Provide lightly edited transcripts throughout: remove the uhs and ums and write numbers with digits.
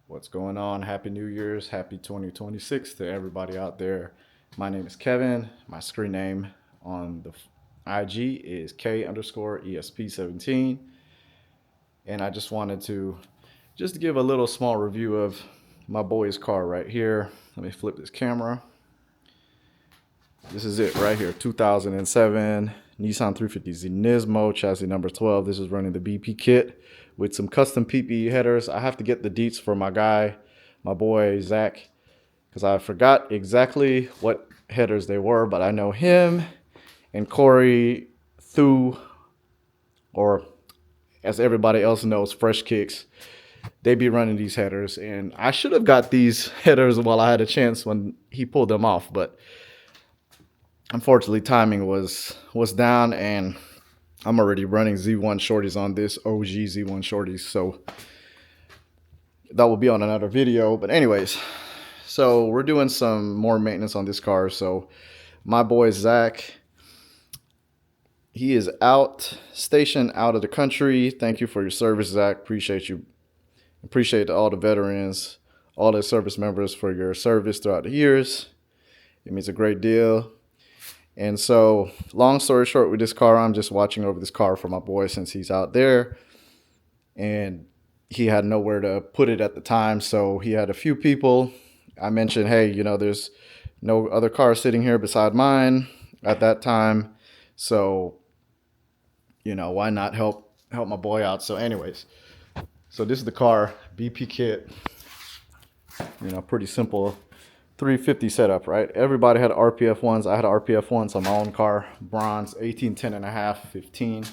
What's going on? Happy New Year's. Happy 2026 to everybody out there. My name is Kevin. My screen name on the IG is K underscore ESP17. And I just wanted to just give a little small review of my boy's car right here. Let me flip this camera. This is it right here. 2007 Nissan 350Z Nismo, chassis number 12. This is running the BP kit with some custom PPE headers. I have to get the deets for my guy, my boy Zach, because I forgot exactly what headers they were, but I know him and Corey Thu, or as everybody else knows, Fresh Kicks. They be running these headers, and I should have got these headers while I had a chance when he pulled them off, but unfortunately timing was down, and I'm already running Z1 shorties on this OG Z1 shorties, so that will be on another video. But anyways, so we're doing some more maintenance on this car. So my boy Zach, he is stationed out of the country. Thank you for your service, Zach. Appreciate you. Appreciate all the veterans, all the service members for your service throughout the years. It means a great deal. And so, long story short, with this car, I'm just watching over this car for my boy since he's out there. And he had nowhere to put it at the time. So he had a few people. I mentioned, hey, there's no other car sitting here beside mine at that time. So, why not help my boy out? So anyways, so this is the car, BP kit, pretty simple 350 setup, right? Everybody had RPF ones. I had RPF ones on my own car, bronze, 18, 10 and a half, 15.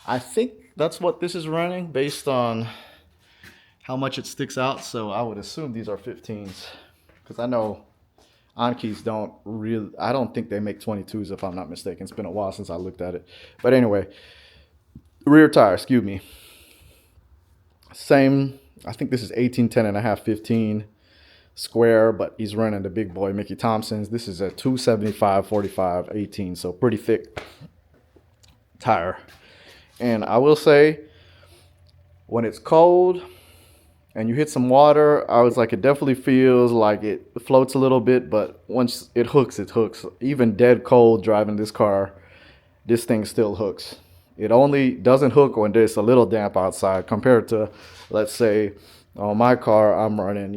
I think that's what this is running based on how much it sticks out. So I would assume these are 15s, because I know Ankis I don't think they make 22s if I'm not mistaken. It's been a while since I looked at it. But anyway, rear tire, excuse me. Same, I think this is 18, 10 and a half, 15. Square, but he's running the big boy Mickey Thompson's. This is a 275 45 18, so pretty thick tire. And I will say, when it's cold and you hit some water, I was like, it definitely feels like it floats a little bit, but once it hooks, it hooks. Even dead cold driving this car, this thing still hooks. It only doesn't hook when there's a little damp outside, compared to, let's say, on my car, I'm running,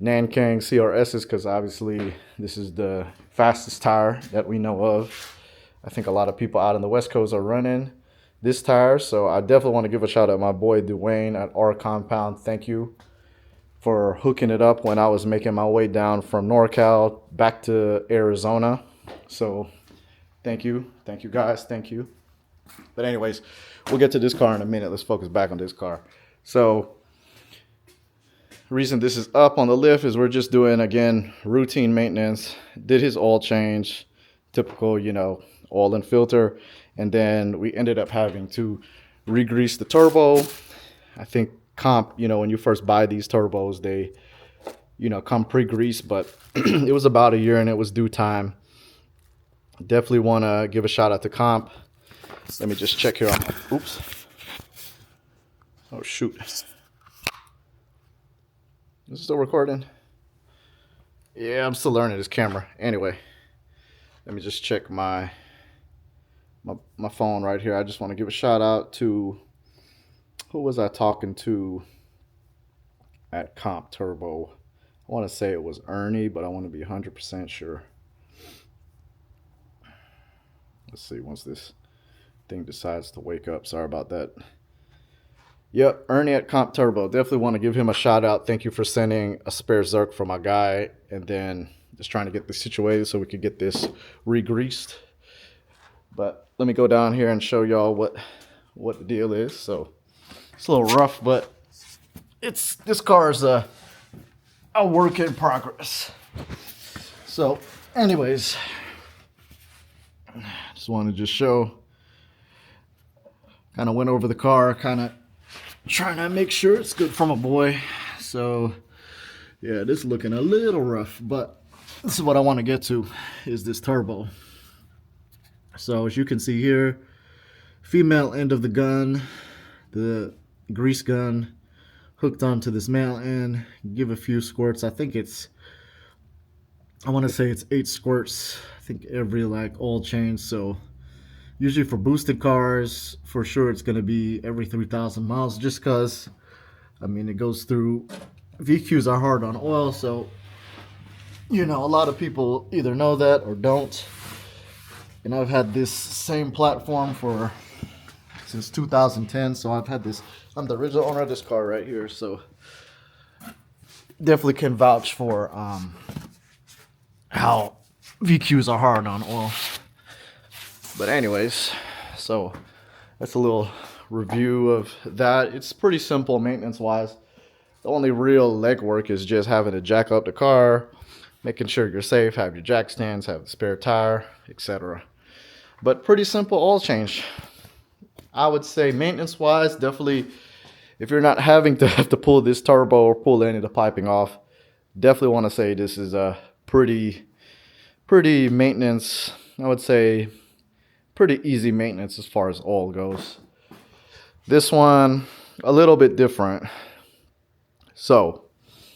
Nankang CRSs, because obviously this is the fastest tire that we know of. I think a lot of people out on the West Coast are running this tire, so I definitely want to give a shout out to my boy Dwayne at R Compound. Thank you for hooking it up when I was making my way down from NorCal back to Arizona. So thank you guys, thank you. But anyways, we'll get to this car in a minute. Let's focus back on this car. So the reason this is up on the lift is we're just doing, again, routine maintenance. Did his oil change, typical, oil and filter. And then we ended up having to re-grease the turbo. I think comp, when you first buy these turbos, they, come pre-greased, but it was about a year and it was due time. Definitely want to give a shout out to comp. Let me just check here on my, oops. Oh, shoot. Is it still recording? Yeah, I'm still learning this camera. Anyway, let me just check my phone right here. I just want to give a shout out to, who was I talking to at Comp Turbo? I want to say it was Ernie, but I want to be 100% sure. Let's see, once this thing decides to wake up. Sorry about that. Yep, Ernie at Comp Turbo. Definitely want to give him a shout out. Thank you for sending a spare Zerk for my guy. And then just trying to get this situated so we could get this re-greased. But let me go down here and show y'all what the deal is. So it's a little rough, but this car is a work in progress. So anyways, just wanted to show, kind of went over the car, kind of trying to make sure it's good for my boy. So yeah, this is looking a little rough, but this is what I want to get to, is this turbo. So as you can see here, female end of the gun, the grease gun hooked onto this male end, give a few squirts. I want to say it's 8 squirts, I think, every like oil change. So usually for boosted cars, for sure it's going to be every 3,000 miles, just because, I mean, it goes through, VQs are hard on oil. So, you know, a lot of people either know that or don't. And I've had this same platform since 2010. So I've had this, I'm the original owner of this car right here. So definitely can vouch for how VQs are hard on oil. But anyways, so that's a little review of that. It's pretty simple maintenance wise. The only real legwork is just having to jack up the car, making sure you're safe, have your jack stands, have the spare tire, etc. But pretty simple oil change. I would say maintenance wise, definitely, if you're not having to have to pull this turbo or pull any of the piping off, definitely want to say this is a pretty maintenance, I would say pretty easy maintenance as far as oil goes. This one, a little bit different. So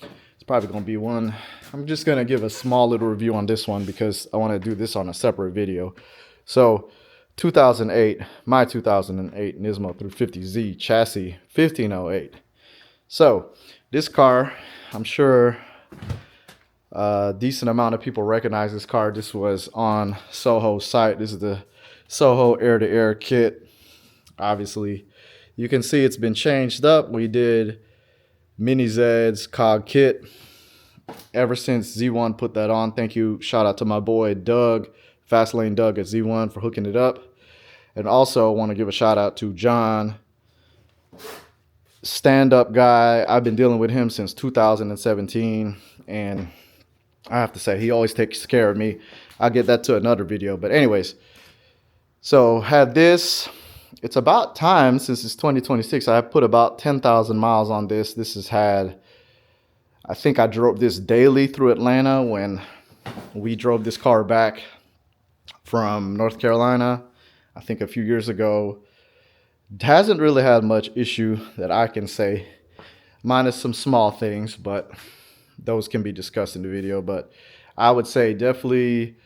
it's probably going to be one, I'm just going to give a small little review on this one because I want to do this on a separate video. So 2008, my 2008 Nismo 350Z chassis, 1508. So this car, I'm sure a decent amount of people recognize this car. This was on Soho site. This is the Soho air-to-air kit. Obviously, you can see it's been changed up. We did Mini Z's cog kit ever since Z1 put that on. Thank you. Shout out to my boy Doug, Fastlane Doug at Z1 for hooking it up. And also want to give a shout out to John, stand-up guy. I've been dealing with him since 2017, and I have to say he always takes care of me. I'll get that to another video. But anyways, so had this. It's about time, since it's 2026. I put about 10,000 miles on this. This has had, I think I drove this daily through Atlanta when we drove this car back from North Carolina, I think a few years ago. It hasn't really had much issue that I can say, minus some small things, but those can be discussed in the video. But I would say definitely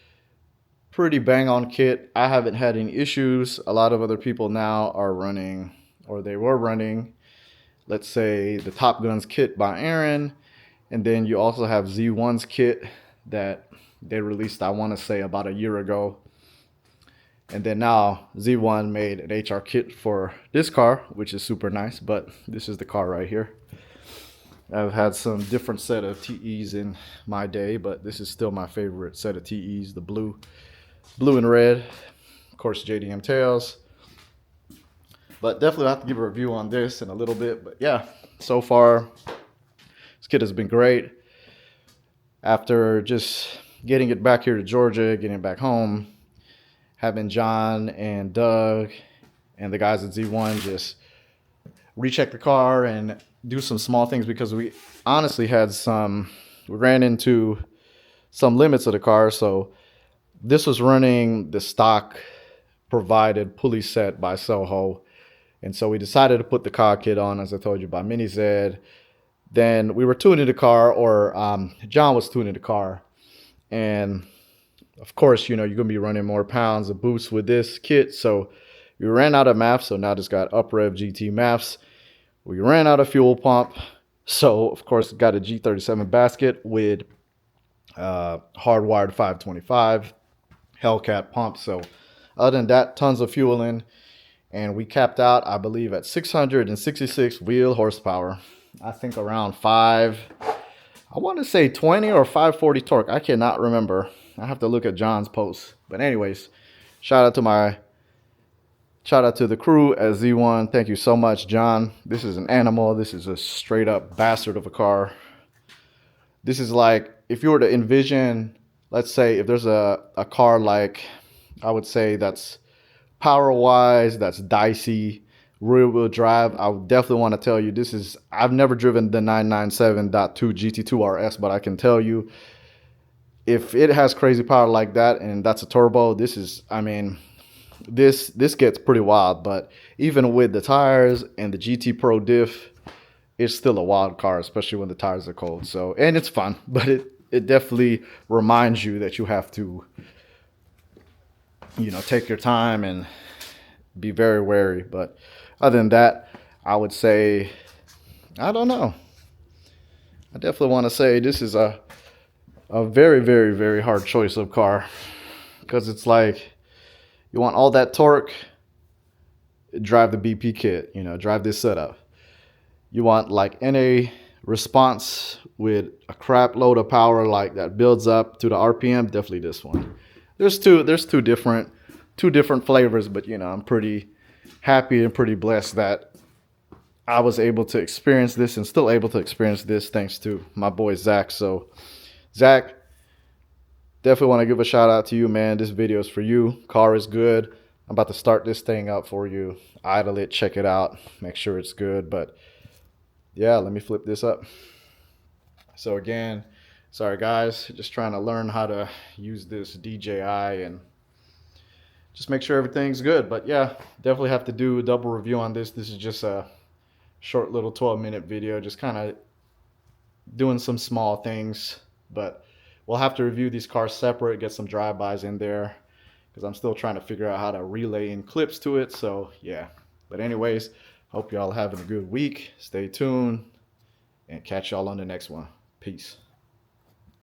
pretty bang on kit. I haven't had any issues. A lot of other people now are running, or they were running, let's say the Top Guns kit by Aaron. And then you also have Z1's kit that they released, I want to say, about a year ago. And then now Z1 made an HR kit for this car, which is super nice. But this is the car right here. I've had some different set of TEs in my day, but this is still my favorite set of TEs, the blue and red. Of course, JDM tails. But definitely have to give a review on this in a little bit. But yeah, so far, this kit has been great. After just getting it back here to Georgia, getting it back home, having John and Doug and the guys at Z1 just recheck the car and do some small things, because we honestly had we ran into some limits of the car. So this was running the stock provided pulley set by Soho. And so we decided to put the cog kit on, as I told you, by Mini Z. Then we were tuning the car, or John was tuning the car. And of course, you know, you're going to be running more pounds of boost with this kit. So we ran out of MAFs. So now just got UpRev GT MAFs. We ran out of fuel pump. So of course, got a G37 basket with hardwired 525 Hellcat pump. So other than that, tons of fuel in. And we capped out, I believe, at 666 wheel horsepower. I think around I want to say 20 or 540 torque. I cannot remember. I have to look at John's post. But anyways, shout out to the crew at Z1. Thank you so much, John. This is an animal. This is a straight up bastard of a car. This is like, if you were to envision, let's say if there's a car like, I would say that's power wise, that's dicey, rear wheel drive, I would definitely want to tell you this is, I've never driven the 997.2 GT2 RS, but I can tell you, if it has crazy power like that and that's a turbo, this is, I mean, this gets pretty wild. But even with the tires and the GT Pro diff, it's still a wild car, especially when the tires are cold. So, and it's fun, but it definitely reminds you that you have to, take your time and be very wary. But other than that, I would say, I don't know. I definitely want to say this is a very, very, very hard choice of car, because it's like you want all that torque, drive the BP kit, drive this setup. You want like NA response with a crap load of power like that builds up to the RPM, definitely this one. There's two different flavors, but I'm pretty happy and pretty blessed that I was able to experience this and still able to experience this thanks to my boy Zach. So Zach, definitely want to give a shout out to you, man. This video is for you. Car is good. I'm about to start this thing up for you. Idle it, check it out, make sure it's good. But yeah, let me flip this up. So again, sorry guys, just trying to learn how to use this DJI and just make sure everything's good. But yeah, definitely have to do a double review on this. This is just a short little 12-minute video, just kind of doing some small things. But we'll have to review these cars separate, get some drive-bys in there, because I'm still trying to figure out how to relay in clips to it. So yeah, but anyways, hope y'all having a good week. Stay tuned and catch y'all on the next one. Peace.